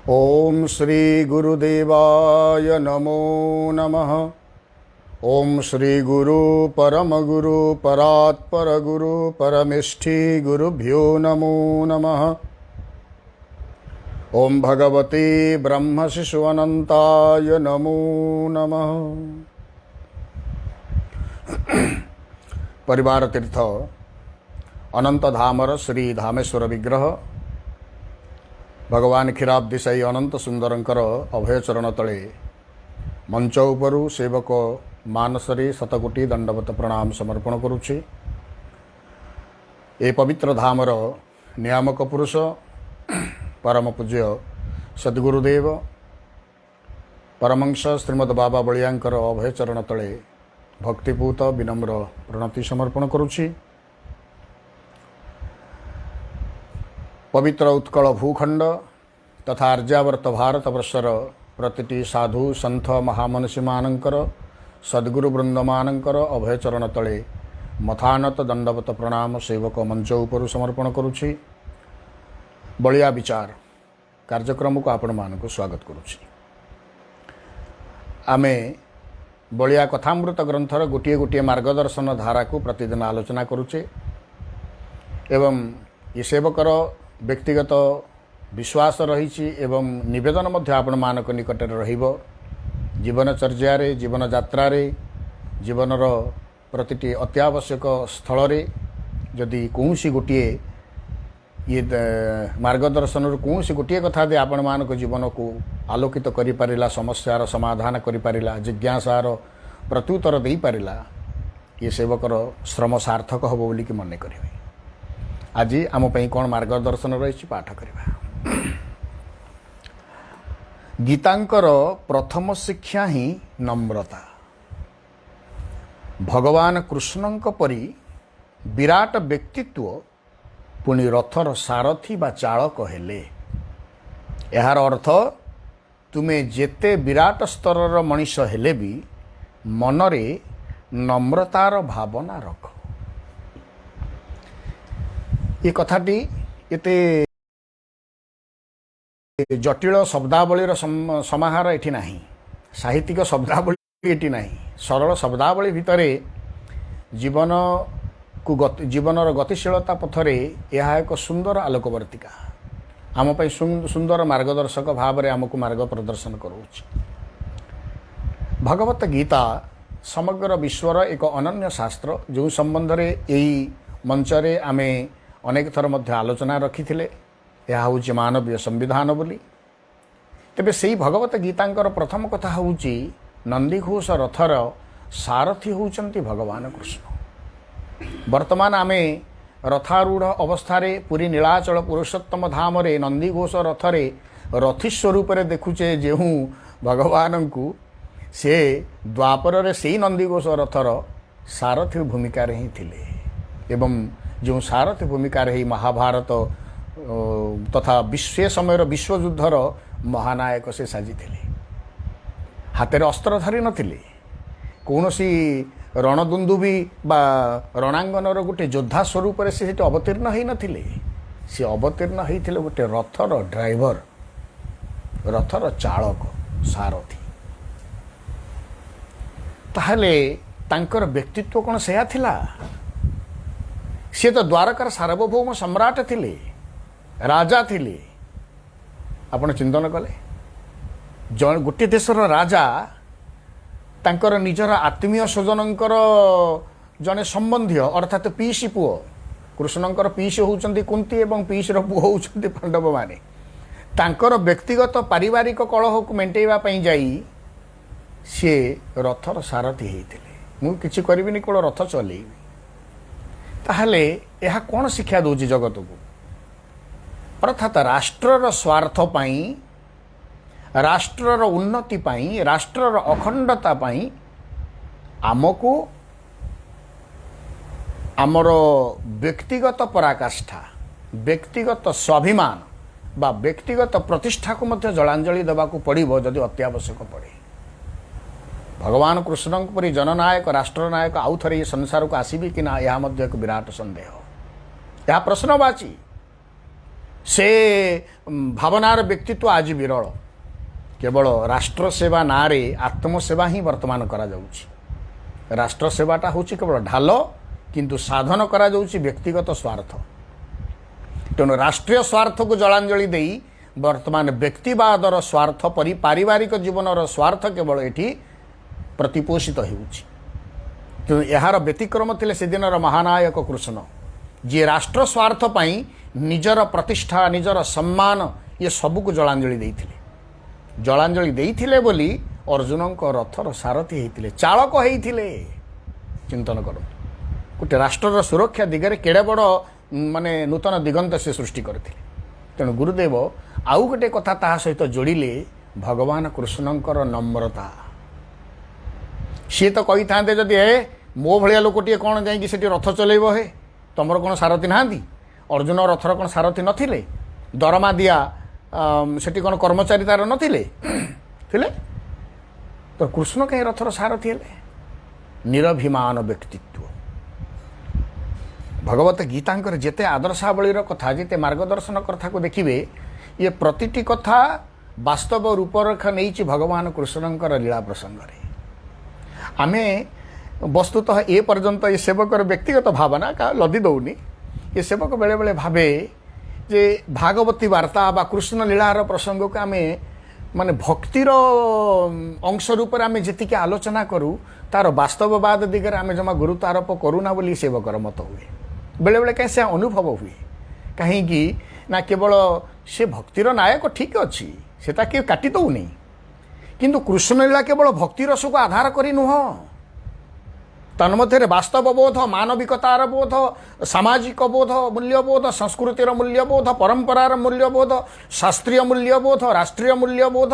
ओम श्री गुरुदेवाय नमो नमः। ओम श्री गुरु परम गुरु परात्पर गुरु परमेष्ठी गुरुभ्यो नमो नमः। ओम भगवते ब्रह्म शिशु अनंताय नमो नमः। परिवार तीर्थ अनंत धामर श्री धामेश्वर विग्रह भगवान क्षीराब्धिशायी अनंत सुंदरंकर अभयचरण तले मंच उपरु सेवक मानसरे शतकोटी दंडवत प्रणाम समर्पण करुछि। ए पवित्र धामर नियामक पुरुष परम पूज्य सद्गुरुदेव परमंश श्रीमद बाबा बलियांकर अभयचरण तले भक्तिपूत विनम्र प्रणति समर्पण करुछि। पवित्र उत्कल भूखंड तथा आर्यावर्त भारत वर्षर प्रतिटी साधु संथ महामनसी मानकर सद्गुरु वृंदमानकर अभयचरण तले मथानत दंडवत प्रणाम सेवक मंच उपरु समर्पण करुछि। बलिया विचार कार्यक्रम को आपण मानक स्वागत करुछि। आमे बलिया कथामृत ग्रंथर गोटे गोटे मार्गदर्शन धारा को प्रतिदिन आलोचना करुचे एवं ये सेवकर व्यक्तिगत विश्वास रही एवं निवेदन मध्य आपण मानक निकट रहिबो। जीवनचर्या रे जीवन यात्रा रे जीवनर प्रतिटी अत्यावश्यक स्थल रे जदि कौनसी गोटे ये मार्गदर्शन कौनसी गोटे कथा दे आपण मानक जीवन को आलोकित करि परिला, समस्यार समाधान करि परिला, जिज्ञासार प्रत्युत्तर दे परिला, ये सेवकर श्रम सार्थक हबो बोली कि मने करिवे। आज आम कौन मार्गदर्शन रही पाठ करवा। गीतांकर प्रथम शिक्षा ही नम्रता। भगवान कृष्णंक परी विराट व्यक्तित्व पुणी रथर सारथी बा चालक हेले। यार अर्थ तुमे जेते विराट स्तरर मनीष हेले भी मनरे नम्रतार भावना रख। ये कथाटी एते जटिल शब्दावलीर समाहार एठी नाही, साहित्यिक शब्दावली एठी नाही। सरल शब्दावली भितरे जीवन को जीवनर गतिशीलता पथरे यह एक सुंदर आलोकवर्तिका आम पई सुंदर मार्गदर्शक भाव में आमको मार्ग प्रदर्शन करूछि। भगवत गीता समग्र विश्वर एक अनन्य शास्त्र जो संबंध रे एई मंचरे आमे अनेक थर मध्य आलोचना रखिथिले। यह हूँ मानवीय संविधान बोली। तेबे सेई भगवत गीतांकर प्रथम कथा हूँ नंदीघोष रथर सारथी होउचंती भगवान कृष्ण। वर्तमान आमे रथारूढ़ अवस्थारे पुरी नीलाचल पुरुषोत्तम धाम रे नंदीघोष रथरे रथी स्वरूप रे देखुचे जेहू भगवान को से द्वापर रे सेई नंदीघोष रथर सारथी भूमिका रे ही थिले एवं जो सारथी भूमिका रही महाभारत तथा विश्व समय विश्वयुद्धर महानायक से साजी थे। हाथ अस्त्र धरी नथिले, कौनसी रणदुंदुभी बा रणांगनर गोटे योद्धा स्वरूप से अवतीर्ण हो नथिले। से अवतीर्ण होते गोटे रथर ड्राइवर, रथर चालक, सारथी। ताहले तांकर व्यक्तित्व कौन सेया थिला? सी तो द्वारकार सार्वभौम सम्राट थिले, राजा थिले। आपण चिंतन कले जन गोटे देशर राजा तांकर निजर आत्मीय स्वजनंकर जने संबंधी अर्थात पीसी पुओ, कृष्णंकर पीसी होउचंती कुंती एवं पीसीर पुओ होउचंती पांडव माने, तांकर व्यक्तिगत पारिवारिक कलह को मेंटेवा पई जाई सी रथर सारथी हेइथिले। मु किछि करबिनी कोन रथ चलेइबी। ताहले यह कौन शिक्षा दूची जगत को? अर्थात राष्ट्रर स्वार्थ पाई, राष्ट्रर उन्नति पाई, राष्ट्रर अखंडता पाई आमको आमर व्यक्तिगत पराकाष्ठा, व्यक्तिगत स्वाभिमान बा व्यक्तिगत प्रतिष्ठा को मध्य जलांजलि देवाक पड़ो जदि अत्यावश्यक पड़े। भगवान कृष्ण परी जननायक राष्ट्रनायक आउ थे ये संसार को आसबे कि ना, यह एक विराट संदेह, यह प्रश्नवाची। से भावनार व्यक्तित्व आज विरल केवल राष्ट्र सेवा नारे आत्मसेवा ही वर्तमान करा जाउछि राष्ट्र सेवाटा होछि केवल ढाल किंतु साधन करा जाउछि व्यक्तिगत स्वार्थ तेणु राष्ट्रीय स्वार्थ को जलांजलि देई वर्तमान व्यक्तिवादर स्वार्थ पारिवारिक जीवनर स्वार्थ केवल एठी प्रतिपोषित होउछि तेणु यार व्यतिक्रम थिले से दिनर महानायक कृष्ण जी राष्ट्र स्वार्थ पाई निजर प्रतिष्ठा निजर सम्मान ये सबको जलांजलि देइथिले जलांजलि देइथिले बोली अर्जुन रथर सारथी होते चालक होते चिंतन कर गोटे राष्ट्र सुरक्षा दिगरे केड़े बड़ माने नूतन दिगंत से सृष्टि करते तेणु गुरुदेव आउ गोटे कथा ता सहित जोड़िले भगवान कृष्णंकर नम्रता सी तो कही था जदि ए मो भाया लोकटे कौन जाकि रथ चलेब हे तुमर कौन सारथी नहांती अर्जुन रथर कौन सारथी नथिले दरमा दिया सेठी कौन कर्मचारी तार नथिले थिले तो कृष्ण कहीं रथर सारथी हेले निरभिमान व्यक्तित्व भगवत गीतांकर जेते आदर्शावलीर कथा जेते मार्गदर्शन कथा को देखिए ये प्रतिटी कथा वास्तव रूपरेखा नहीं भगवान कृष्णंकर लीला प्रसंग आमे वस्तुतः ए पर्यंत ये सेवकर व्यक्तिगत भावना का लदी दौनी ये सेवक बेले बेले भावे जे भागवती वार्ता बा कृष्ण लीलार प्रसंग को आमे माने भक्तिर अंश रूप में आम जी आलोचना करूँ तार वास्तववाद दिगरे आम जमा गुरुत्व आरोप करूना बोली सेवकर मत हुए बेले बेले कहीं से अनुभव हुए कहीं ना केवल से भक्तिर नायक ठीक अच्छी से किए काटी दौनी किंतु कृष्णलीला केवल भक्ति रस को आधार करी नुह तन्मध्य वास्तव बोध मानविकतार बोध सामाजिक बोध मूल्यबोध संस्कृतिर मूल्यबोध परंपरार मूल्यबोध शास्त्रीय मूल्यबोध राष्ट्रीय मूल्यबोध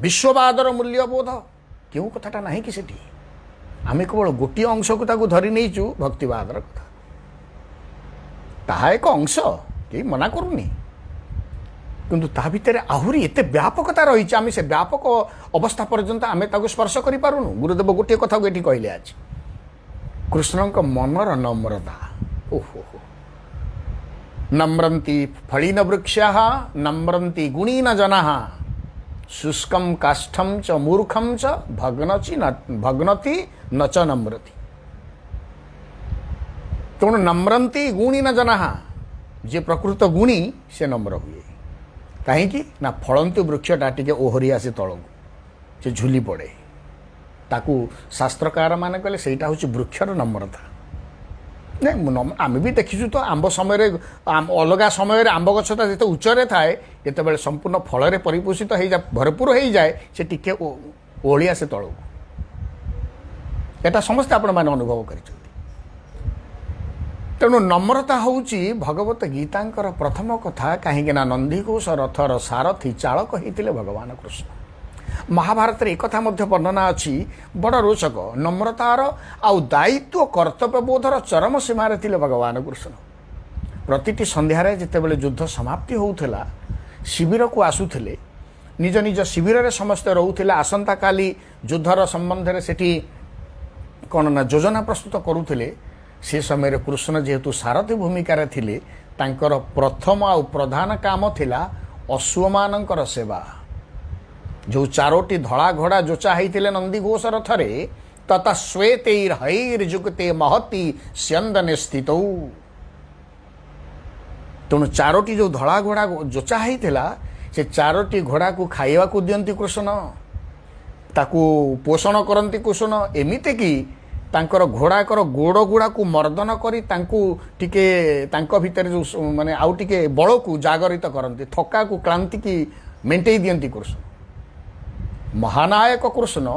विश्ववादर मूल्यबोध क्यों कथाटा नहीं कि सेठी आम केवल गोटे अंश को धरी नहींचु भक्तिवादर कथा ताहा एक अंश कहीं मना करूनी किंतु ता भितर आहुरी एते व्यापकता रही आम से व्यापक अवस्था पर्यंत आम स्पर्श कर पारुनु गुरुदेव गोटे कथा को ये कहले आज कृष्ण का मनर नम्रता ओहो नम्रंती फलिन वृक्षा नम्रंती गुणीन जना शुष्कम काष्ठम च मूर्खम च भग्नति न च नम्रति तेणु नम्रंती गुणीन जना जे प्रकृत गुणी से नम्र हुए कहीं ना फलंती वृक्षटा टे ओहरी आसे तलू से झुली पड़े ताकू शास्त्रकार मान कहले सेटा हूँ वृक्षर नम्रता नहीं आम भी देखीचु तो आंब समय अलग समय आंब गछटा जिते उच्चरे थाए जिते संपूर्ण फल परिपोषित हो जाए भरपूर हो जाए से टिके ओहली आसे तलू एटा समस्ते आपण मैंने अनुभव कर तेणु नम्रता हूँ भगवत गीतांकर प्रथम कथा कहीं नंदीघोष रथर सारथी चालक होते भगवान कृष्ण महाभारत एक कथा वर्णना अच्छी बड़ रोचक नम्रतार आउ दायित्व कर्तव्य बोधर चरम सीमार थिले भगवान कृष्ण प्रतिटी संध्यारे जितेबाला युद्ध समाप्ति होउथला शिविर को आसुथिले निज निज शिविर रे समस्त रोउथिले आसंता काली युद्धर संबंध में सेठी कौन ना योजना प्रस्तुत करुथिले से समय कृष्ण जेहेतु सारथी भूमिकार थिले तांकर प्रथम आउ प्रधान काम थिला अश्वमानंकर सेवा जो चारोटी धड़ा घोड़ा जोचा होते नंदीघोष रथरे तथा श्वेतैर्हैर्जुगते महती स्यंदने स्थित तेणु चारोटी जो धड़ा घोड़ा जोचा होता से चारोटी घोड़ा को खाइबा को दियंती कृष्ण ताकू पोषण करती कृष्ण एमिते कि तांकर घोड़ाकर गोड़ गुड़ा को मर्दन करी तांकू टिके तांको भितर जो माने आउ टिके बल को जागरित करती थका को क्लांति की मेंटेई दियंती कृष्ण महानायक कृष्ण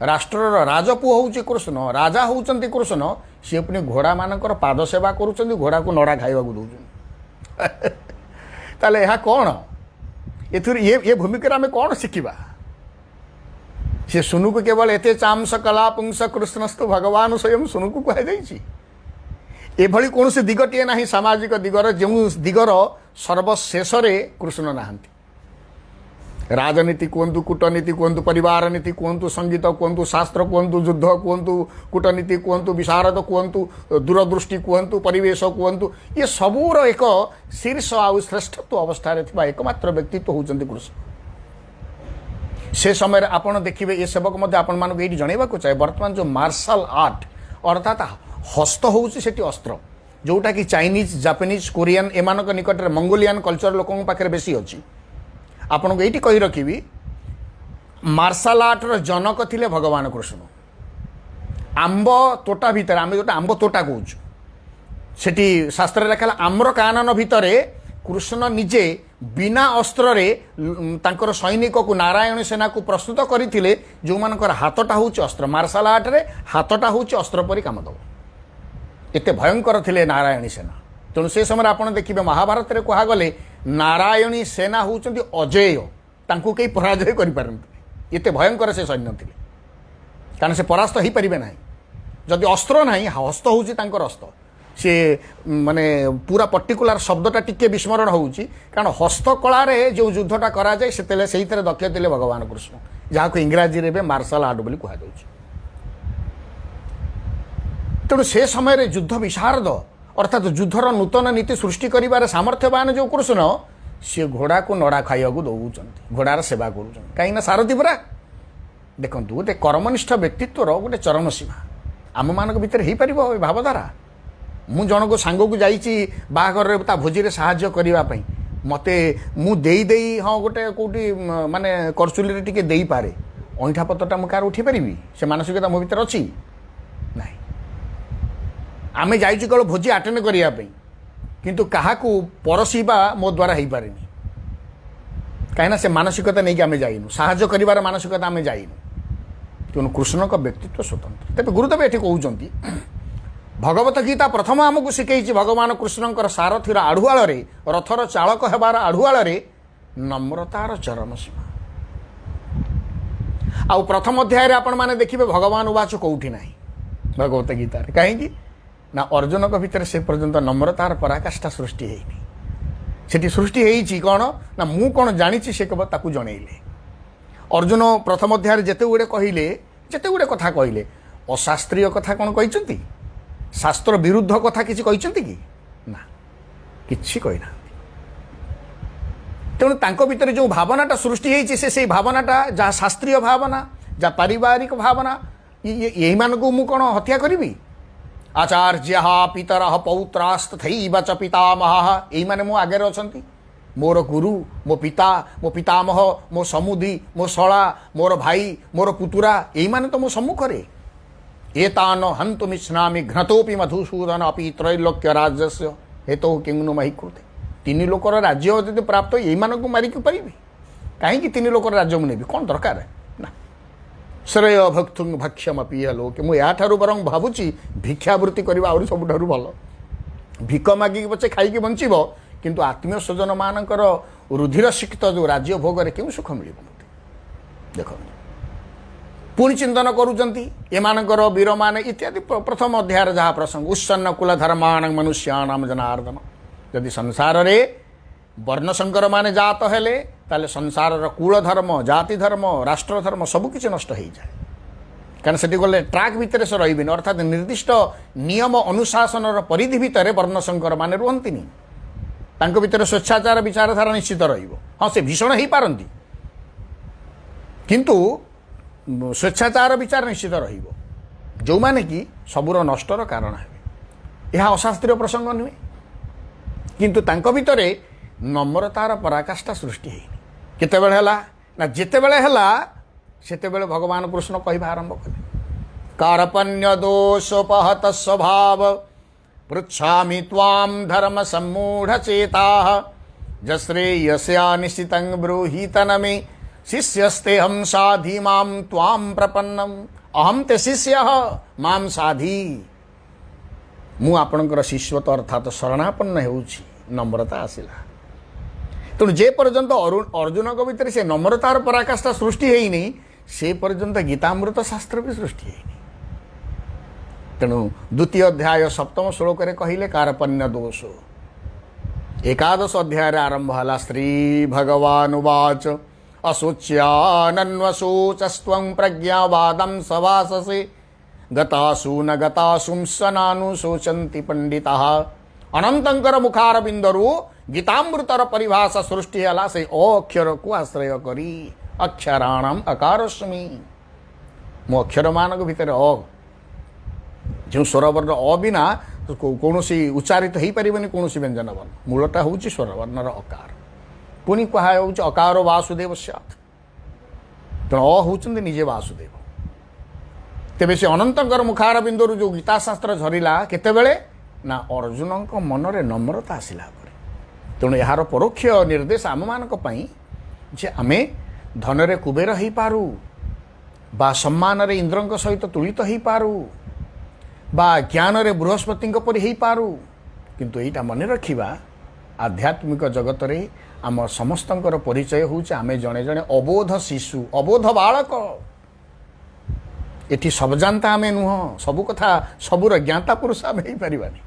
राष्ट्रर राजपुओ हूँ कृष्ण राजा होउचंती कृष्ण सी अपनी घोड़ा मानकर पाद सेवा करुचंती घोड़ा को नड़ा खाइबा को दउचंती ताले यह कौन ये भूमिका आम कौन शिखा से सुनु को केवल एते चांस कला पुंस कृष्णस्तु भगवान स्वयं सुनु को कहुई एभली कौन से दिगटे ना सामाजिक दिगर जो दिगर सर्वशेष कृष्ण नहांती राजनीति कहतु कूटनीति कहतु परिवार नीति कहतु संगीत कहतु शास्त्र कहतु युद्ध कहतु कूटनीति कहतु विशारद कहतु दूरदृष्टि कहतु परिवेश कहतु ये सबूर एक शीर्ष आउ श्रेष्ठत्व अवस्था एकमात्र व्यक्तित्व होउचंती कृष्ण। से समय आपण देखिए ये सेवक मध्य आपण मानक ये जनइबा चाहे वर्तमान जो मार्शल आर्ट अर्थात हस्त होउची सेठी अस्त्र जोटा कि चाइनीज जापानीज कोरियन एमानक निकट में मंगोलियन कल्चर लोकों पाखे बेसी अच्छी आपन को ये कही रखी मार्शल आर्टर जनक थिले भगवान कृष्ण। आंब तोटा भितर आम जो आंब तोटा कहूँ सेठी शास्त्र लिखा आम्र कानन भितर कृष्ण निजे बिना अस्त्र तांकर सैनिक को नारायण सेना को प्रस्तुत करते जो मानकर हाथटा हूँ अस्त्र मार्शल आर्ट रे हाथटा हूँ अस्त्र परी काम दब एते भयंकर थिले नारायणी सेना। तेणु से समय आपड़ देखिए महाभारत में कहगले नारायणी सेना होउचंती अजेय तांकु कई पराजय करें एते भयंकर से सैन्य थे कारण से परास्त हो पारे ना जदि अस्त्र ना हस्त होउची तांकर अस्त्र सी माने पूरा पर्टिकुलर शब्दटा टिके विस्मरण होउची कारण हस्तकला जो युद्धटा करा जाए से दक्ष थे भगवान कृष्ण जहाँ को इंग्राजी रे मार्शल आर्ट बोली कहा जाउची। तेणु से समय युद्ध विशारद अर्थात युद्धर नूतन नीति सृष्टि करिबार सामर्थ्यवान जो कृष्ण सी घोड़ा को नड़ा खाइबा दौरान घोड़ार सेवा कर कहीं सारथी परा देखो गोटे कर्मनिष्ठ व्यक्तित्वर गोटे चरम सीमा आम मान भर हो पार भावधारा मु जन को सांग को जाइए बाहाघर भोजी में साहाय्य करने मते मु देई देई हाँ गोटे कौटी माने करचुली टिके देई पारे अंठा पत्रटा मु कार उठी पारि से मानसिकता मो भीतर अच्छी ना आमे जाइछु केवल भोजी आटेंड करने किंतु काहाकू परसीबा मो द्वारा हो पारे कहीं से मानसिकता नहीं आमे जाइनु साहाय्य करिवार मानसिकता आमे जाइनु तेणु कृष्ण का व्यक्तित्व स्वतंत्र। तेज गुरुदेव ये कहते भगवत गीता प्रथम आमको शिखई भगवान कृष्णकर सारथीर आढ़ुआल रथर चालक हेबार आढ़ुआल नम्रतार चरम सीमा आउ प्रथम अध्याय आपण मैंने देखिए भगवान उवाच कौटी ना भगवत गीता कहीं ना अर्जुन भितर से पर्यंत नम्रतार पराकाष्ठा सृष्टि होनी सेठी सृष्टि होती कौन ना मु कौन जानी से केवल ताकू जनइले अर्जुन प्रथम अध्याय जेते गुड़े कहले जेते गुड़े कथा कहले अशास्त्रीय कथा कौन कहते शास्त्र विरुद्ध कथा किसी कहते कि ना किसी कहना तेणु तांको भितर जो भावनाटा सृष्टि होती से भावनाटा जहाँ शास्त्रीय भावना जहाँ पारिवारिक भावना यही मानक मु कौन हत्या करी आचार्य पितर पौत्रास्तथैव च पितामह यही माने मो आगे अच्छा मोर गुरु मो पितामह मो समुदी मो शला मोर भाई मोर पुतुरा यही माने तो मो सम्मुखरे एतान हंतुमिच्छामि घ्नतोपि मधुसूदन अपि त्रैलोक्य राज्यस्य हेतु किंगनु मही कृते तीन लोकर राज्य यदि प्राप्त यही मानक मारिक पारि कहीं तीन लोकर राज्य मुझे कौन दरकार ना श्रेय भक्तुंग भक्ष्यम पीय लोके मुझे बरं भावुची भिक्षावृत्ति करवा आहरी सबुठारु भल भिक मागिक पचे खाइकी बंचब किंतु आत्मीय स्वजन मानकर रुधिर सिक्त जो राज्य भोग क्यों सुख मिल देख पुणी चिंतन करुँचर वीर माने इत्यादि प्रथम अध्याय जहाँ प्रसंग उत्सन्न कुल धर्माण मनुष्याणाम जनार्दन यदि संसार रे वर्ण संकर माने जात हेले ताले संसार कूल धर्म जाति धर्म राष्ट्र धर्म सबकि नष्ट हो जाए कारण से गले ट्राक भितर से रही अर्थात निर्दिष्ट नियम अनुशासन परिधि भितर वर्ण संकर माने रुहंतिनी तांको भितर स्वेच्छाचार विचारधारा निश्चित रहिबो हाँ से भीषण हो पारती किंतु स्वेच्छाचार विचार निश्चित रहिबो जो माने कि सबुर नष्टर कारण है यह अशास्त्रीय प्रसंग नुहे किंतु तांको भितर नम्रतार पराकाष्ठा सृष्टि है केते बेले हला ना जेते बेले हला सेते बेले भगवान कृष्ण कहवा आरंभ कले कार्पण्य दोषोपहत स्वभाव पृच्छामि त्वां धर्म सम्मूढ़ चेता जश्रेयस्या निश्चितं ब्रूहीतन मे शिष्यस्ते हम साधी माम त्वां प्रपन्नम अहम ते शिष्य माम साधी मु आपणकर शिष्यत्व अर्थात शरणापन्न होउछि नम्रता आसिला तेणु जे पर्यंत अर्जुन को भितर से नम्रतार पराकाष्ठा सृष्टि होनी से पर्यंत गीतामृत शास्त्र भी सृष्टि होनी तेणु द्वितीय अध्याय सप्तम श्लोक कहले कार्पण्य दोष एकादश अध्याय आरंभ है श्री भगवान उवाच अशोच्यानन्वशोचस्त्वं प्रज्ञावादं सवाससे गतासु न गतासुंसनानु शोचन्ति पंडिताः। अनंतंकर मुखार बिंदरु गीतामृतर परिभाषा सृष्टि है से अक्षर को आश्रय करी अक्षराणाम अकारस्मि मो अक्षर मानक भितर जो स्वरवर्ण अ बिना कौन उच्चारित हो पारनि कौन व्यंजन वर्ण मूलटा हूँ स्वरवर्णर अकार पुणी कहा अकार वासुदेव सैत् तेणु अ होचंदी निजे वासुदेव। तेबे से अनंतंकर मुखार बिंदुरु जो गीताशास्त्र झरिला केतेबेले ना अर्जुन मनरे नम्रता आसिला परे। तेणु यार परोक्ष निर्देश आम मानक पई जे आमे धनरे कुबेर हो पारू बा सम्मान रे इंद्रंक सहित तुलित हो पारू बा ज्ञान रे बृहस्पति परि हो पारू किंतु एटा मन रखिबा आध्यात्मिक जगत रे आम समस्तंकर परिचय होउचे आमे जणे जणे अबोध शिशु अबोध बालक। एठी सब जानता आमे नुह सबु कथा सबुर ज्ञाता पुरुष आमे हो पारिबानी।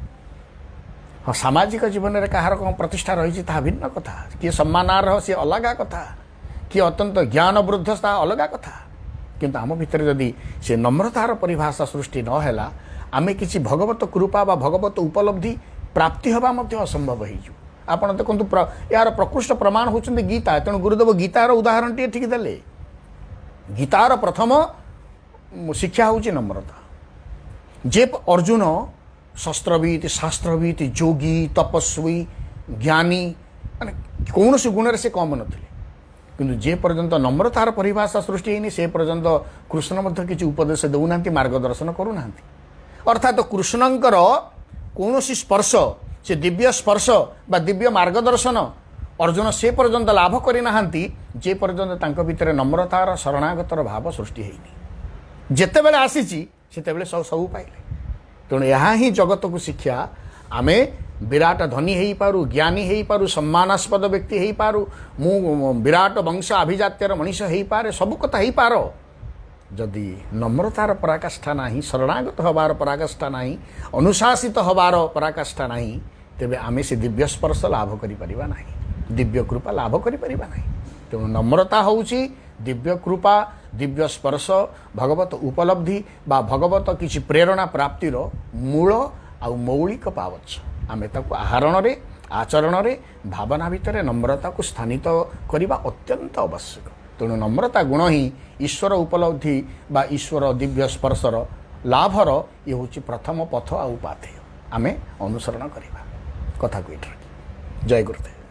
हाँ सामाजिक जीवन में कहार कौन प्रतिष्ठा रही भिन्न कथा किए सम्मानार सी अलगा कथा किए अत्यंत ज्ञान वृद्धता अलगा कथा किंतु आम भितर जदि से नम्रतार परिभाषा सृष्टि नहेला आमे किसी भगवत कृपा बा भगवत उपलब्धि प्राप्ति हवा मध्य असंभव हो। आपड़ देखो यार प्रकृष्ट प्रमाण होती गीता तेणु गुरुदेव गीतार उदाहरण टे ठीक देले। गीतार प्रथम शिक्षा हूँ नम्रता। जे अर्जुन शस्त्रविद शास्त्रविद योगी तपस्वी ज्ञानी माने कौन गुण से कम नथिले किंतु जे पर्यंत नम्रतार परिभाषा सृष्टि होनी से पर्यंत कृष्ण मध्य किसी उपदेश देउना मार्गदर्शन करूना। अर्थात कृष्णंकर कौन स्पर्श से दिव्य स्पर्श बा दिव्य मार्गदर्शन अर्जुन से पर्यंत लाभ करना जे पर्यंत तांक भितर नम्रतार शरणागतर भाव सृष्टि होनी जेतेबेले आसीची सेतेबेले सब पाइले। तेणु यहाँ ही जगत को शिक्षा आमे विराट धनी हो पारू ज्ञानी हो पारू सम्मानास्पद व्यक्ति हो पारू मु विराट वंश अभिजात्यर मनीष हो पारे सब कथा हो पार जदि नम्रतार पराकाष्ठा नहीं शरणागत हबार पराकाष्ठा नहीं अनुशासित हबार पराकाष्ठा नहीं तेबे आमे से दिव्य स्पर्श लाभ करि परिबा नहीं दिव्य कृपा लाभ करि परिबा नहीं। तेणु नम्रता होउची दिव्य कृपा दिव्य स्पर्श भगवत उपलब्धि बा भगवत किसी प्रेरणा प्राप्तिर मूल आउ मौलिक पावच आमे ताकु आहरण रे आचरण रे भावना भितर नम्रता को स्थानित करने अत्यंत आवश्यक। तेणु नम्रता गुण ही ईश्वर उपलब्धि बा ईश्वर दिव्य स्पर्शर लाभर ये हूँ प्रथम पथ आउ पाथेय आमे अनुसरण करवा कथा को। जय गुरुदेव।